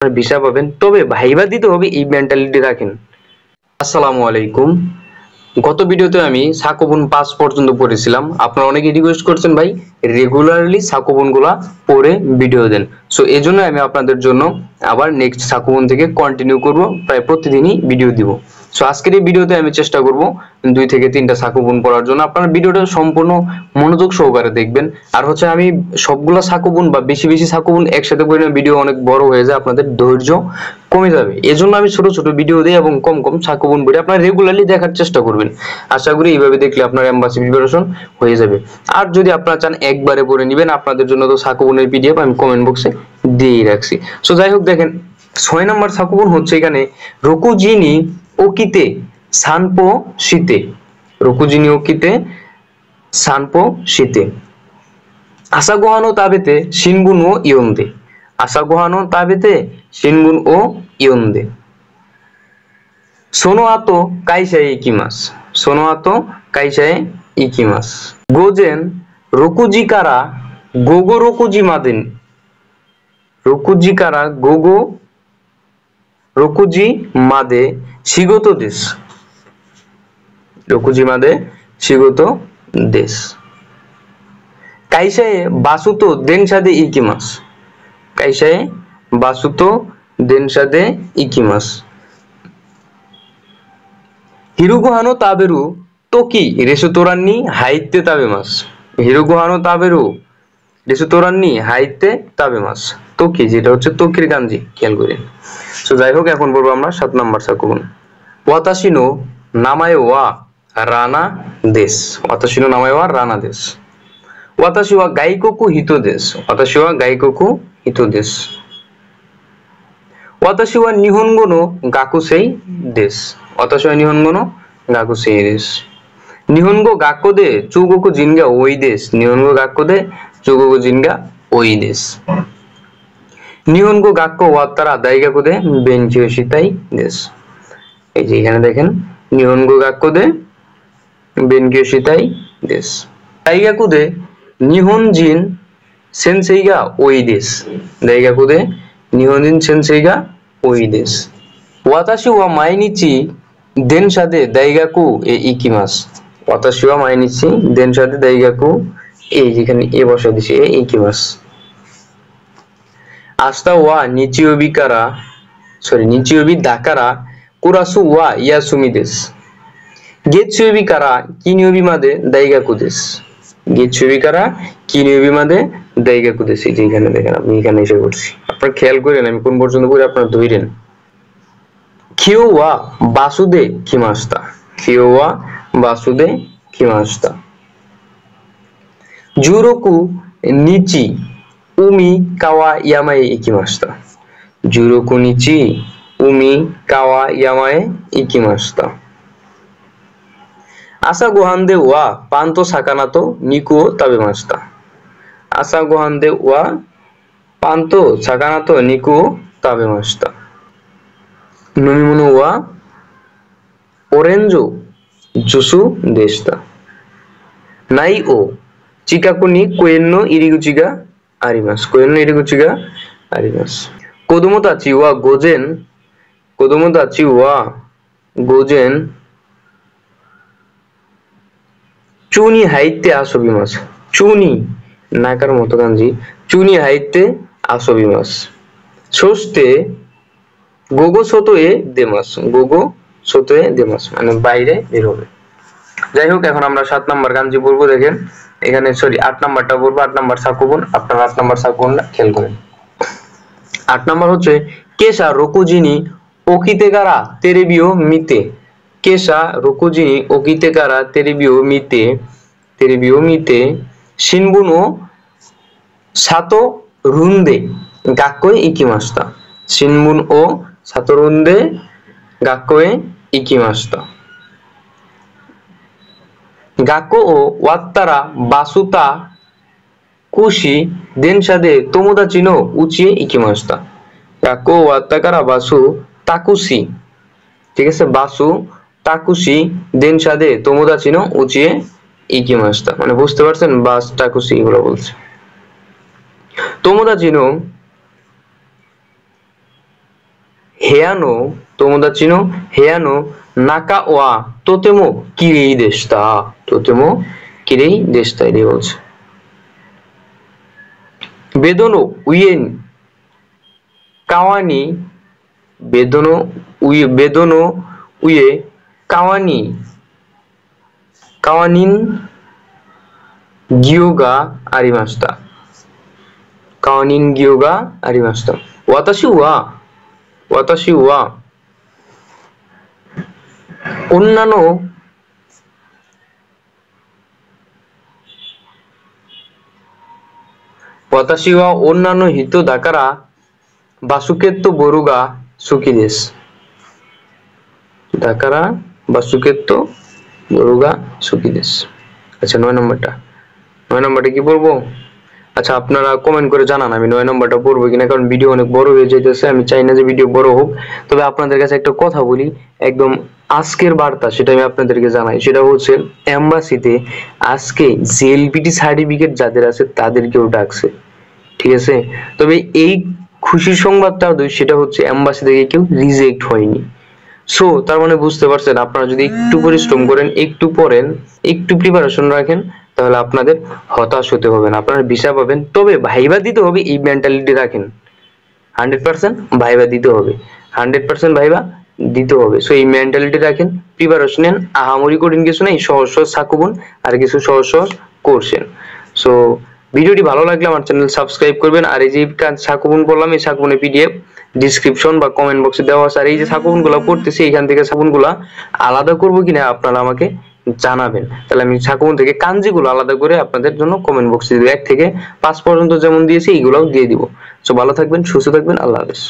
Visa পাবেন, তবে viva দিতে হবে এই মেন্টালিটি রাখেন। আসসালামু আলাইকুম। গত ভিডিওতে আমি সাকোবন 5 পর্যন্ত পড়েছিলাম। আপনারা অনেকে রিকোয়েস্ট করছেন ভাই রেগুলারলি সাকোবন গুলা পড়ে ভিডিও দেন। সো এজন্য আমি আপনাদের জন্য আবার নেক্সট সাকোবন থেকে কন্টিনিউ করব, প্রায় প্রতিদিনই ভিডিও দিব। সো আজকের এই ভিডিওতে আমি চেষ্টা করব 2 থেকে 3টা সাকোবন পড়ার জন্য। আপনারা ভিডিওটা সম্পূর্ণ মনোযোগ সহকারে দেখবেন। আর হচ্ছে আমি সবগুলা সাকোবন বা বেশি বেশি সাকোবন একসাথে করে ভিডিও অনেক বড় হয়ে যায়, আপনাদের ধৈর্য কমে যাবে। এজন্য আমি ছোট ছোট ভিডিও দিই এবং কম কম সাকোবন পড়ি। আপনারা রেগুলারলি দেখার চেষ্টা করবেন। আশা করি এইভাবে দেখলে আপনার এমবাসি প্রিপারেশন হয়ে যাবে। আর যদি আপনারা চান একবারে পড়ে নেবেন, আপনাদের জন্য তো সাকোবনের পিডিএফ আমি কমেন্ট বক্সে দিয়ে রাখছি। সো যাই হোক, দেখেন 6 নম্বর সাকোবন হচ্ছে এখানে রোকুজিনি ওকিতে সানপো শীতে। রোকুজিনি ওকিতে সানপো শীতে। আসাগোহানো তাবেতে শিনবুন ও ইয়ন্দে। আসাগোহানো তাবেতে শিনবুন ও ইয়ন্দে। সোনো আতো কাইসায়ে ইকিমাস। সোনো আতো কাইসায়ে ইকিমাস। গোজেন রোকুজি কারা গোগো রোকুজি মাদেন। রোকুজি কারা গোগো রোকুজি মাদে শিগোতো দেশ। রোকুজি মাদে শিগোতো দেশ। কাইসায়ে বাসুতো দেনসাদে ইকিমাস। কাইসায়ে বাসুতো দেনসাদে ইকিমাস। হিরুগোহানো তাবেরু তোকি রেসুতোরান্নি হাইতে তাবেমাস। হিরুগোহানো তাবেরু রেসুতোরান্নি হাইতে তাবেমাস। তোকি যেটা হচ্ছে তোকির গাঞ্জি, খেয়াল করেন। সো যাই হোক, এখন বলবো আমরা 7 নাম্বার সাকোবন। ওয়াতাশিনো নামায়ে ওয়া রানা দেশ। ওয়াতাশিনো নামায়ে ওয়া রানা দেশ। ওয়াতাশি ওয়া গাইকোকু হিতো দেশ। ওয়াতাশি ওয়া গাইকোকু হিতো দেশ। ওয়াতাশি ওয়া নিহনগো নো গাকুসেই দেশ। ওয়াতাশি ওয়া নিহনগো নো গাকুসেই দেশ। নিহনগো গাক্কো দে চুগোকু জিনগা ওই দেশ। নিহনগো গাক্কো দে চুগোকু জিনগা ওই দেশ। নিহনগো গাক্কো ওয়াত্তারা দাইগাকু দে বেনকিও শিতাই দেশ। এই যে এখানে দেখেন নিহনগো গাক্কো দে বেনকিও শিতাই দেশ। দাইগাকু দে নিহনজিন সেনসেইগা ওই দেশ। দাইগাকু দে নিহনজিন সেনসেইগা ওই দেশ। ওয়াতাশি ওয়া মাইনিচি দেনসাদে দাইগাকু এ ইকিমাস। ওয়াতাশি ওয়া মাইনিচি দেনসাদে দাইগাকু, এই যেখানে এ বসা দিছে এ ইকিমাস। আস্তা ওয়া নিচিওবি কারা নিচিওবি দাকারা কুরাসু ওয়া ইয়াসুমি দেশ। গেতসুবি কারা কিনিওবি মাদে দাইগাকু দেশ। গেতসুবি কারা কিনিওবি মাদে দাইগাকু দেশ। এই যে এখানে দেখেন, আমি এখানে এসে করছি, আপনারা খেয়াল করেন আমি কোন পর্যন্ত পড়ি, আপনারা ধরেন। কিও ওয়া বাসুদে কিমাস্তা। কিও ওয়া বাসুদে কিমাস্তা। জুরোকু নিচি উমি কাওয়া ইয়ামায়ে ইকিমাস্তা। জুরোকু নিচি উমি কাওয়া ইয়ামায়ে ইকিমাস্তা। আশা গোহান দে ওয়া পান্তো সাকানাতো নিকুও তাবেমাস্তা। আশা গোহান দে ওয়া পান্তো সাকানাতো নিকুও তাবেমাস্তা। নমিমুনো ওয়া ওরেঞ্জো জুসু দেশতা। নাই ও চিকাকু ni koen no iriguchi ga arimasu. Koen no iriguchi ga arimasu. Kodomo tachi wa gozen kodomo tachi wa gozen চু নি হাইতে আসবিমাসু। চু নি নাকার মতো গাঞ্জি। চু নি হাইতে আসবিমাসু। সোস্তে গোগো সোতোয়ে দেমাসু। গোগো সোতোয়ে দেমাসু মানে বাইরে বের হবে। যাই হোক, এখন আমরা 7 নাম্বার গাঞ্জি পড়বো। দেখেন এখানে 8 নাম্বারটা পড়বো। 8 নাম্বার সাকোবন, আপনারা 8 নাম্বার সাকোবনটা খেয়াল করেন। 8 নাম্বার হচ্ছে কেশা রোকুজিনি ওকিতে কারা তেরেবিও মিতে। কেশা রোকুজিনি ওকিতে কারা তেরেবিও মিতে। তেরেবিও মিতে শিনবুনো সাতো রুন্দে গাক্কোয়ে ইকিমাস্তা। শিনবুন ও সাতো রুন্দে গাক্কোয়ে ইকিমাস্তা। গাক্কো ও ওয়াত্তারা বাসুতা কুশি দেনসাদে তোমোদাচি নো উচিয়ে ইকিমাস্তা। গাক্কো ও ওয়াত্তাকারা বাসু তাকুশি, ঠিক আছে, বাসু তাকুশি দেনসাদে তোমোদাচি নো উচিয়ে ইকিমাস্তা মানে বুঝতে পারছেন, বাস তাকুশি এগুলো বলছে। তোমোদাচি নো হেয়ানো তোমরা চিনো হেয়ানো নাকা ওয়া তোতেমো কিরেই দেশতা তোতেমো কিরেই দেশতা এটাই বলছে বেদনো উইয়েন কাওয়ানি বেদনো উয়ে কাওয়ানি কাওয়ানিন গিয়োগা আরিমাস্তা কাওয়ানিন গিয়োগা আরিমাস্তা ওয়াতাশি ওয়া অন্যান্য ওয়াতাশি ওয়া অন্যান্য হিত দাকারা বাসুকেত্তো বরুগা সুকি দেশ দাকারা বাসুকেত্তো বরুগা সুকি দেশ আচ্ছা 9 নম্বরটা কি বলবো আচ্ছা আপনারা কমেন্ট করে জানান আমি 9 নম্বরটা পড়বো কিনা কারণ ভিডিও অনেক বড় হয়ে যাইতেছে আমি চাই না যে ভিডিও বড় হোক তবে আপনাদের কাছে একটা কথা বলি একদম আজকের বার্তা সেটা আমি আপনাদেরকে জানাই সেটা হচ্ছে এমবাসিতে আজকে জেএলপিটি সার্টিফিকেট যাদের আছে তাদেরকেও ডাকছে ঠিক আছে তবে এই খুশির সংবাদটা সেটা হচ্ছে এমবাসি থেকে কেউ রিজেক্ট হয়নি সো তার মানে বুঝতে পারছেন আপনারা যদি একটু পরিশ্রম করেন একটু পড়েন একটু প্রিপারেশন রাখেন তাহলে আপনাদের হতাশ হতে হবে না আপনারা ভিসা পাবেন তবে ভাইবা দিতে হবে এই মেন্টালিটি রাখেন 100% ভাইবা দিতে হবে 100% ভাইবা দিতে হবে সো এই মেন্টালিটি রাখেন প্রিপারেশন নেন আহামরি কঠিন কিছু নেই সহজ সহজ সাকুবন আর কিছু সহজ সহজ করছেন সো ভিডিওটি ভালো লাগলে আমার চ্যানেল সাবস্ক্রাইব করবেন আর এই যে সাকুবন বললাম এই সাকুবনের পিডিএফ ডিসক্রিপশন বা কমেন্ট বক্সে দেওয়া আছে আর এই যে সাকুবনগুলো পড়তেছি এখান থেকে সাকুবনগুলো আলাদা করব কিনা আপনারা আমাকে জানাবেন তাহলে আমি সাকুবন থেকে কাঞ্জিগুলো আলাদা করে আপনাদের জন্য কমেন্ট বক্সে 1 থেকে 5 পর্যন্ত যেমন দিয়েছি এইগুলোও দিয়ে দিব সো ভালো থাকবেন সুস্থ থাকবেন আল্লাহ হাফেজ